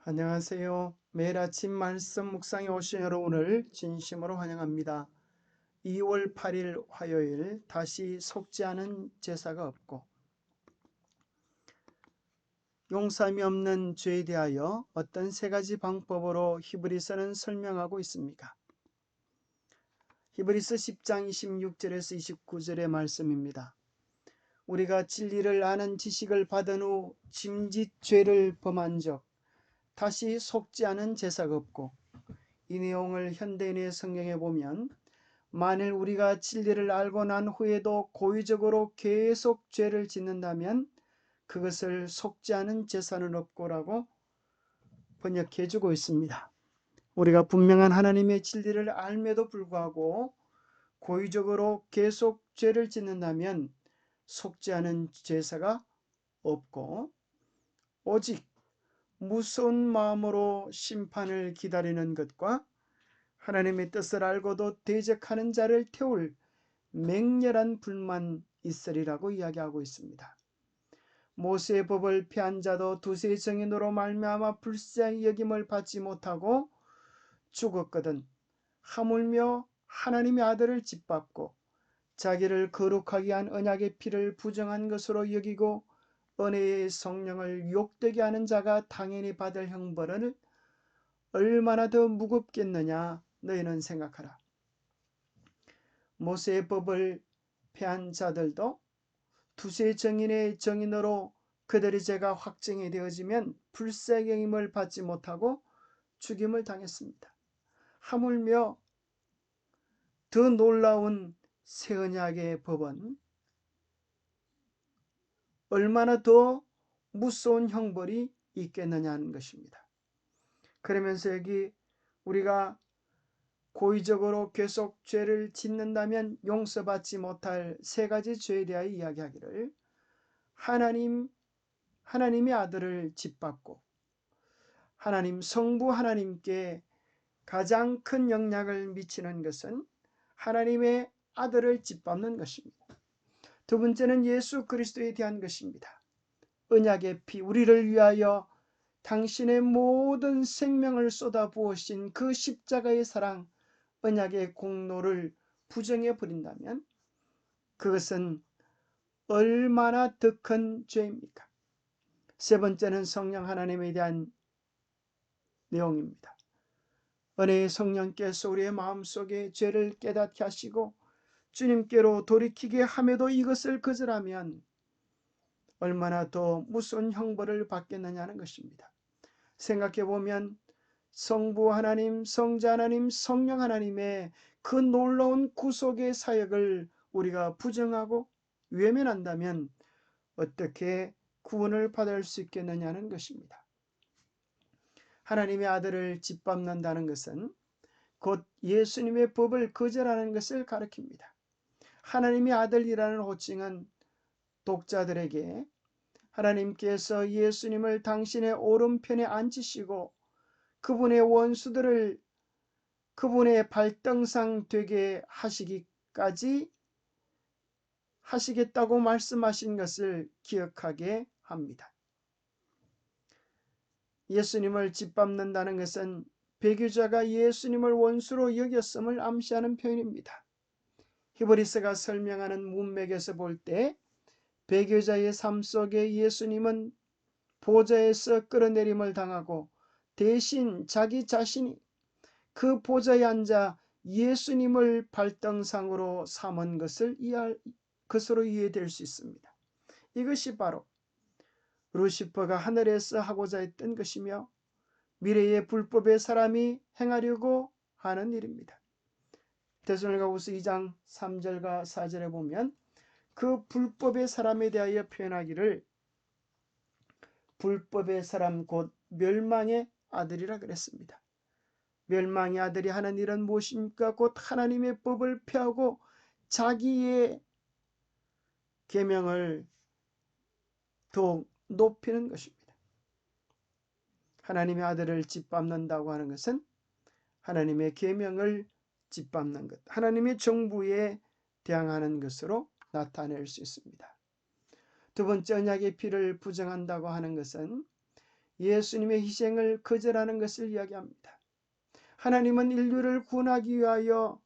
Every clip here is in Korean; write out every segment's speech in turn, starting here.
안녕하세요. 매일 아침 말씀 묵상에 오신 여러분을 진심으로 환영합니다. 2월 8일 화요일 다시 속지 않은 제사가 없고 용서함이 없는 죄에 대하여 어떤 세 가지 방법으로 히브리서는 설명하고 있습니까? 히브리서 10장 26절에서 29절의 말씀입니다. 우리가 진리를 아는 지식을 받은 후 짐짓 죄를 범한 적 다시 속지 않은 제사가 없고, 이 내용을 현대인의 성경에 보면 만일 우리가 진리를 알고 난 후에도 고의적으로 계속 죄를 짓는다면 그것을 속지 않은 제사는 없고라고 번역해 주고 있습니다. 우리가 분명한 하나님의 진리를 알매도 불구하고 고의적으로 계속 죄를 짓는다면 속지 않은 제사가 없고, 오직 무서운 마음으로 심판을 기다리는 것과 하나님의 뜻을 알고도 대적하는 자를 태울 맹렬한 불만 있으리라고 이야기하고 있습니다. 모세의 법을 폐한 자도 두세 증인으로 말미암아 불쌍히 여김을 받지 못하고 죽었거든 하물며 하나님의 아들을 짓밟고 자기를 거룩하게 한 언약의 피를 부정한 것으로 여기고 은혜의 성령을 욕되게 하는 자가 당연히 받을 형벌을 얼마나 더 무겁겠느냐 너희는 생각하라. 모세의 법을 폐한 자들도 두세 증인의 증인으로 그들의 죄가 확정이 되어지면 불쌍히 받지 못하고 죽임을 당했습니다. 하물며 더 놀라운 새 언약의 법은 얼마나 더 무서운 형벌이 있겠느냐는 것입니다. 그러면서 여기 우리가 고의적으로 계속 죄를 짓는다면 용서받지 못할 세 가지 죄에 대하여 이야기하기를, 하나님의 아들을 짓밟고, 하나님 성부 하나님께 가장 큰 영향을 미치는 것은 하나님의 아들을 짓밟는 것입니다. 두 번째는 예수 그리스도에 대한 것입니다. 언약의 피, 우리를 위하여 당신의 모든 생명을 쏟아부으신 그 십자가의 사랑, 언약의 공로를 부정해 버린다면 그것은 얼마나 더 큰 죄입니까? 세 번째는 성령 하나님에 대한 내용입니다. 은혜의 성령께서 우리의 마음속에 죄를 깨닫게 하시고 주님께로 돌이키게 함에도 이것을 거절하면 얼마나 더 무서운 형벌을 받겠느냐는 것입니다. 생각해보면 성부 하나님, 성자 하나님, 성령 하나님의 그 놀라운 구속의 사역을 우리가 부정하고 외면한다면 어떻게 구원을 받을 수 있겠느냐는 것입니다. 하나님의 아들을 짓밟는다는 것은 곧 예수님의 법을 거절하는 것을 가리킵니다. 하나님의 아들이라는 호칭은 독자들에게 하나님께서 예수님을 당신의 오른편에 앉히시고 그분의 원수들을 그분의 발등상 되게 하시기까지 하시겠다고 말씀하신 것을 기억하게 합니다. 예수님을 짓밟는다는 것은 배교자가 예수님을 원수로 여겼음을 암시하는 표현입니다. 히브리서가 설명하는 문맥에서 볼 때 배교자의 삶 속에 예수님은 보좌에서 끌어내림을 당하고 대신 자기 자신이 그 보좌에 앉아 예수님을 발등상으로 삼은 것으로 이해될 수 있습니다. 이것이 바로 루시퍼가 하늘에서 하고자 했던 것이며 미래의 불법의 사람이 행하려고 하는 일입니다. 데살로니가후서 2장 3절과 4절에 보면 그 불법의 사람에 대하여 표현하기를 불법의 사람 곧 멸망의 아들이라 그랬습니다. 멸망의 아들이 하는 일은 무엇입니까? 곧 하나님의 법을 폐하고 자기의 계명을 더욱 높이는 것입니다. 하나님의 아들을 짓밟는다고 하는 것은 하나님의 계명을 짓밟는 것, 하나님의 정부에 대항하는 것으로 나타낼 수 있습니다. 두 번째, 언약의 피를 부정한다고 하는 것은 예수님의 희생을 거절하는 것을 이야기합니다. 하나님은 인류를 구원하기 위하여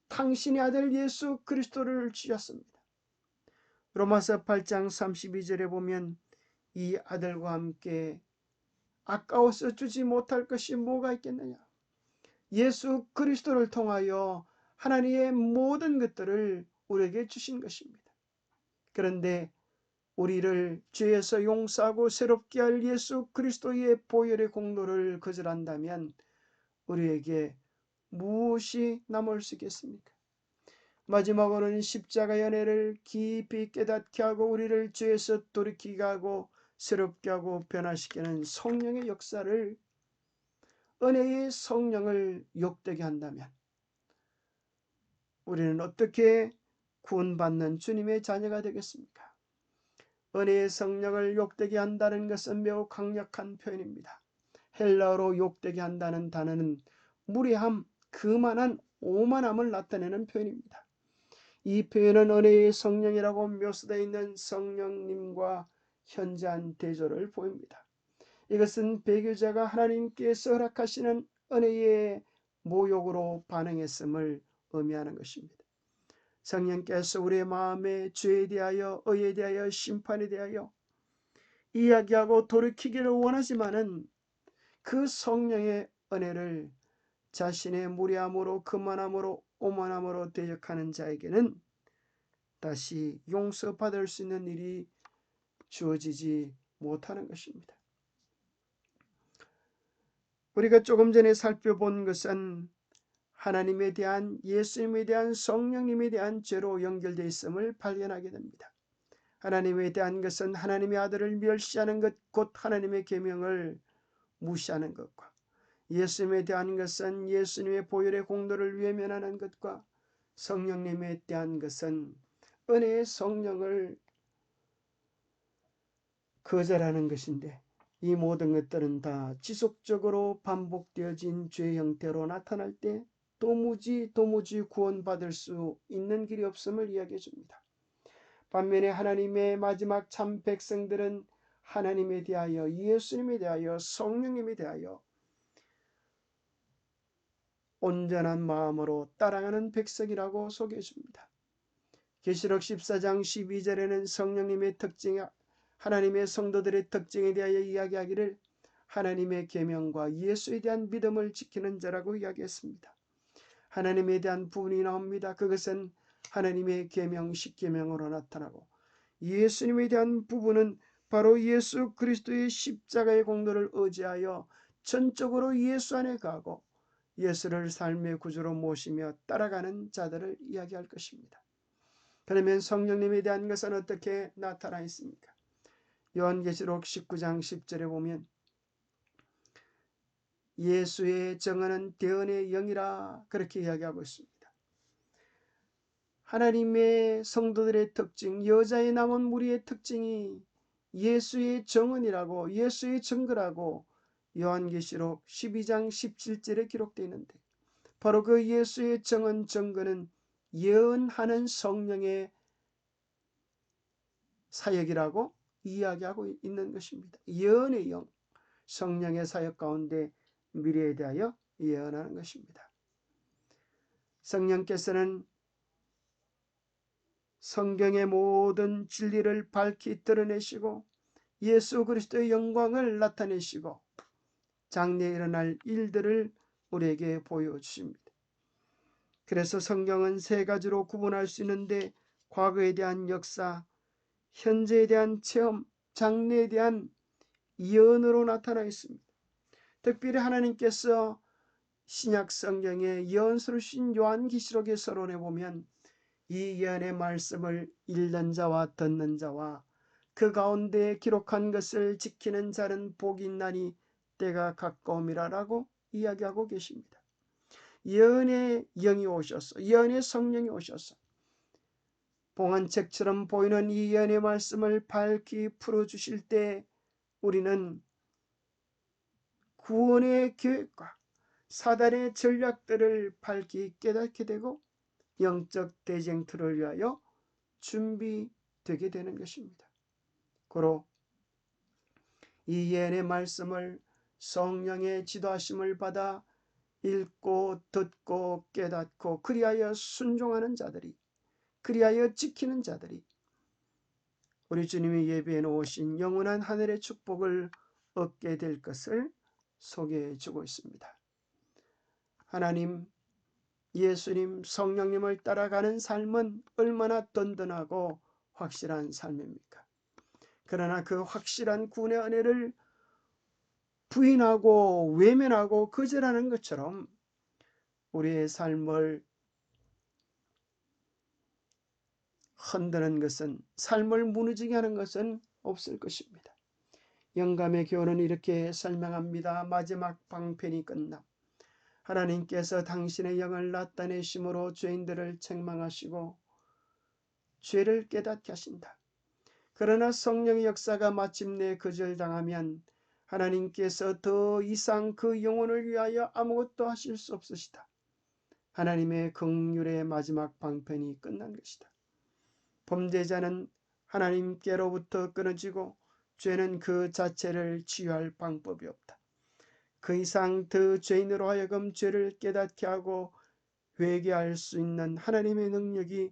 당신의 아들 예수 그리스도를 주셨습니다. 로마서 8장 32절에 보면 이 아들과 함께 아까워서 주지 못할 것이 뭐가 있겠느냐. 예수 그리스도를 통하여 하나님의 모든 것들을 우리에게 주신 것입니다. 그런데 우리를 죄에서 용서하고 새롭게 할 예수 그리스도의 보혈의 공로를 거절한다면 우리에게 무엇이 남을 수 있겠습니까? 마지막으로는 십자가의 은혜를 깊이 깨닫게 하고 우리를 죄에서 돌이키게 하고 새롭게 하고 변화시키는 성령의 역사를, 은혜의 성령을 욕되게 한다면 우리는 어떻게 구원받는 주님의 자녀가 되겠습니까? 은혜의 성령을 욕되게 한다는 것은 매우 강력한 표현입니다. 헬라어로 욕되게 한다는 단어는 무례함, 교만한 오만함을 나타내는 표현입니다. 이 표현은 은혜의 성령이라고 묘사되어 있는 성령님과 현저한 대조를 보입니다. 이것은 배교자가 하나님께서 허락하시는 은혜의 모욕으로 반응했음을 의미하는 것입니다. 성령께서 우리의 마음에 죄에 대하여, 의에 대하여, 심판에 대하여 이야기하고 돌이키기를 원하지만은 그 성령의 은혜를 자신의 무례함으로, 교만함으로, 오만함으로 대적하는 자에게는 다시 용서받을 수 있는 일이 주어지지 못하는 것입니다. 우리가 조금 전에 살펴본 것은 하나님에 대한, 예수님에 대한, 성령님에 대한 죄로 연결되어 있음을 발견하게 됩니다. 하나님에 대한 것은 하나님의 아들을 멸시하는 것, 곧 하나님의 계명을 무시하는 것과, 예수님에 대한 것은 예수님의 보혈의 공로를 외면하는 것과, 성령님에 대한 것은 은혜의 성령을 거절하는 것인데, 이 모든 것들은 다 지속적으로 반복되어진 죄 형태로 나타날 때 도무지 구원받을 수 있는 길이 없음을 이야기해 줍니다. 반면에 하나님의 마지막 참 백성들은 하나님에 대하여, 예수님에 대하여, 성령님에 대하여 온전한 마음으로 따라가는 백성이라고 소개해 줍니다. 계시록 14장 12절에는 성령님의 특징, 하나님의 성도들의 특징에 대하여 이야기하기를 하나님의 계명과 예수에 대한 믿음을 지키는 자라고 이야기했습니다. 하나님에 대한 부분이 나옵니다. 그것은 하나님의 계명 10계명으로 나타나고, 예수님에 대한 부분은 바로 예수 그리스도의 십자가의 공로를 의지하여 전적으로 예수 안에 가고 예수를 삶의 구주로 모시며 따라가는 자들을 이야기할 것입니다. 그러면 성령님에 대한 것은 어떻게 나타나 있습니까? 요한계시록 19장 10절에 보면 예수의 정언은 대언의 영이라 그렇게 이야기하고 있습니다. 하나님의 성도들의 특징, 여자의 남은 무리의 특징이 예수의 정언이라고, 예수의 증거라고 요한계시록 12장 17절에 기록되어 있는데, 바로 그 예수의 정언, 증거는 예언하는 성령의 사역이라고 이야기하고 있는 것입니다. 예언의 영, 성령의 사역 가운데 미래에 대하여 예언하는 것입니다. 성령께서는 성경의 모든 진리를 밝히 드러내시고 예수 그리스도의 영광을 나타내시고 장래에 일어날 일들을 우리에게 보여주십니다. 그래서 성경은 세 가지로 구분할 수 있는데, 과거에 대한 역사, 현재에 대한 체험, 장래에 대한 예언으로 나타나 있습니다. 특별히 하나님께서 신약 성경의 예언서를 쓰신 요한계시록의 서론에 보면 이 예언의 말씀을 읽는 자와 듣는 자와 그 가운데 기록한 것을 지키는 자는 복이 있나니 때가 가까움이라라고 이야기하고 계십니다. 예언의 영이 오셔서, 예언의 성령이 오셔서 봉안책처럼 보이는 이 예언의 말씀을 밝히 풀어주실 때 우리는 구원의 계획과 사단의 전략들을 밝히 깨닫게 되고 영적 대쟁투를 위하여 준비되게 되는 것입니다. 고로 이 예언의 말씀을 성령의 지도하심을 받아 읽고 듣고 깨닫고 그리하여 순종하는 자들이, 그리하여 지키는 자들이 우리 주님이 예비해 놓으신 영원한 하늘의 축복을 얻게 될 것을 소개해 주고 있습니다. 하나님, 예수님, 성령님을 따라가는 삶은 얼마나 든든하고 확실한 삶입니까? 그러나 그 확실한 구원의 은혜를 부인하고 외면하고 거절하는 것처럼 우리의 삶을 흔드는 것은, 삶을 무너지게 하는 것은 없을 것입니다. 영감의 교훈은 이렇게 설명합니다. 마지막 방편이 끝남. 하나님께서 당신의 영을 나타내심으로 죄인들을 책망하시고 죄를 깨닫게 하신다. 그러나 성령의 역사가 마침내 거절당하면 하나님께서 더 이상 그 영혼을 위하여 아무것도 하실 수 없으시다. 하나님의 긍휼의 마지막 방편이 끝난 것이다. 범죄자는 하나님께로부터 끊어지고 죄는 그 자체를 치유할 방법이 없다. 그 이상 더 죄인으로 하여금 죄를 깨닫게 하고 회개할 수 있는 하나님의 능력이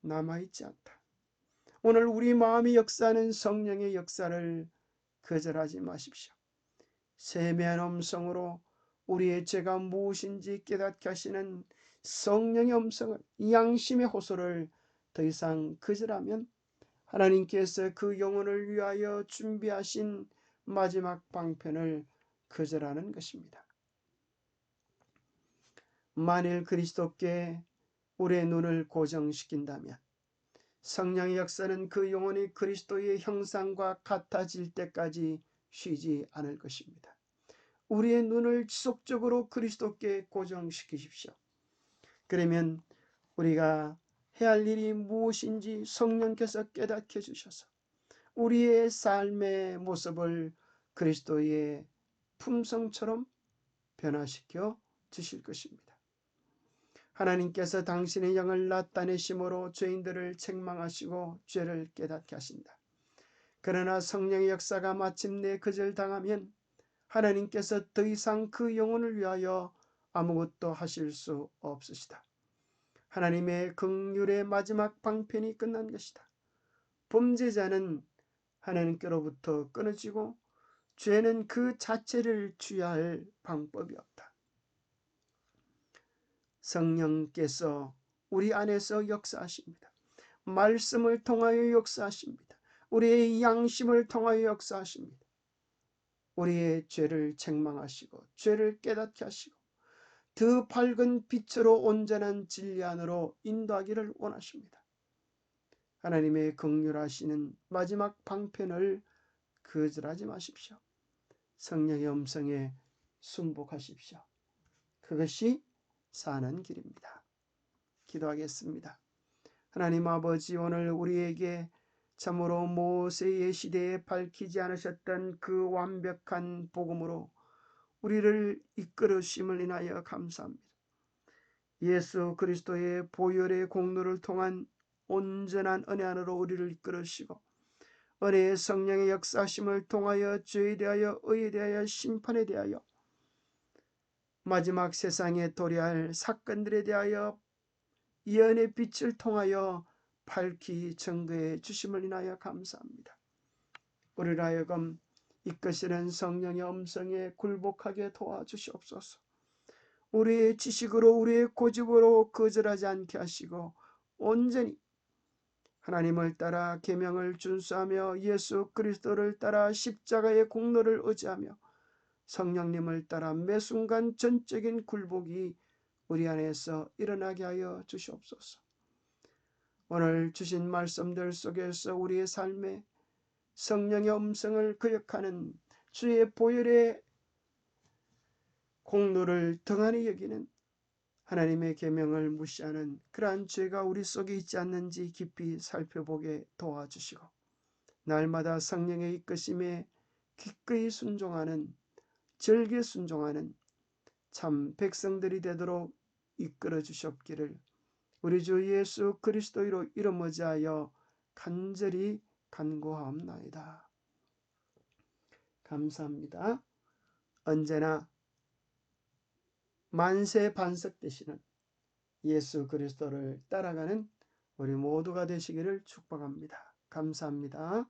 남아있지 않다. 오늘 우리 마음이 역사하는 성령의 역사를 거절하지 마십시오. 세미한 음성으로 우리의 죄가 무엇인지 깨닫게 하시는 성령의 음성을, 양심의 호소를 더 이상 거절하면 하나님께서 그 영혼을 위하여 준비하신 마지막 방편을 거절하는 것입니다. 만일 그리스도께 우리의 눈을 고정시킨다면 성령의 역사는 그 영혼이 그리스도의 형상과 같아질 때까지 쉬지 않을 것입니다. 우리의 눈을 지속적으로 그리스도께 고정시키십시오. 그러면 우리가 해야 할 일이 무엇인지 성령께서 깨닫게 해주셔서 우리의 삶의 모습을 그리스도의 품성처럼 변화시켜 주실 것입니다. 하나님께서 당신의 영을 나타내심으로 죄인들을 책망하시고 죄를 깨닫게 하신다. 그러나 성령의 역사가 마침내 거절당하면 하나님께서 더 이상 그 영혼을 위하여 아무것도 하실 수 없으시다. 하나님의 긍휼의 마지막 방편이 끝난 것이다. 범죄자는 하나님께로부터 끊어지고 죄는 그 자체를 취할 방법이 없다. 성령께서 우리 안에서 역사하십니다. 말씀을 통하여 역사하십니다. 우리의 양심을 통하여 역사하십니다. 우리의 죄를 책망하시고 죄를 깨닫게 하시고 더 밝은 빛으로 온전한 진리 안으로 인도하기를 원하십니다. 하나님의 긍휼하시는 마지막 방편을 거절하지 마십시오. 성령의 음성에 순복하십시오. 그것이 사는 길입니다. 기도하겠습니다. 하나님 아버지, 오늘 우리에게 참으로 모세의 시대에 밝히지 않으셨던 그 완벽한 복음으로 우리를 이끌으심을 인하여 감사합니다. 예수 그리스도의 보혈의 공로를 통한 온전한 은혜 안으로 우리를 이끌으시고 은혜의 성령의 역사심을 통하여 죄에 대하여 의에 대하여 심판에 대하여 마지막 세상에 도래할 사건들에 대하여 예언의 빛을 통하여 밝히 증거해 주심을 인하여 감사합니다. 우리를 하여금 이끄시는 성령의 음성에 굴복하게 도와주시옵소서. 우리의 지식으로 우리의 고집으로 거절하지 않게 하시고 온전히 하나님을 따라 계명을 준수하며 예수 그리스도를 따라 십자가의 공로를 의지하며 성령님을 따라 매 순간 전적인 굴복이 우리 안에서 일어나게 하여 주시옵소서. 오늘 주신 말씀들 속에서 우리의 삶에 성령의 음성을 거역하는 주의 보혈의 공로를 등한히 여기는 하나님의 계명을 무시하는 그러한 죄가 우리 속에 있지 않는지 깊이 살펴보게 도와주시고 날마다 성령의 이끄심에 기꺼이 순종하는 절개 순종하는 참 백성들이 되도록 이끌어 주셨기를 우리 주 예수 그리스도로 이름 의지하여 간절히 간구하옵나이다. 감사합니다. 언제나 만세 반석 되시는 예수 그리스도를 따라가는 우리 모두가 되시기를 축복합니다. 감사합니다.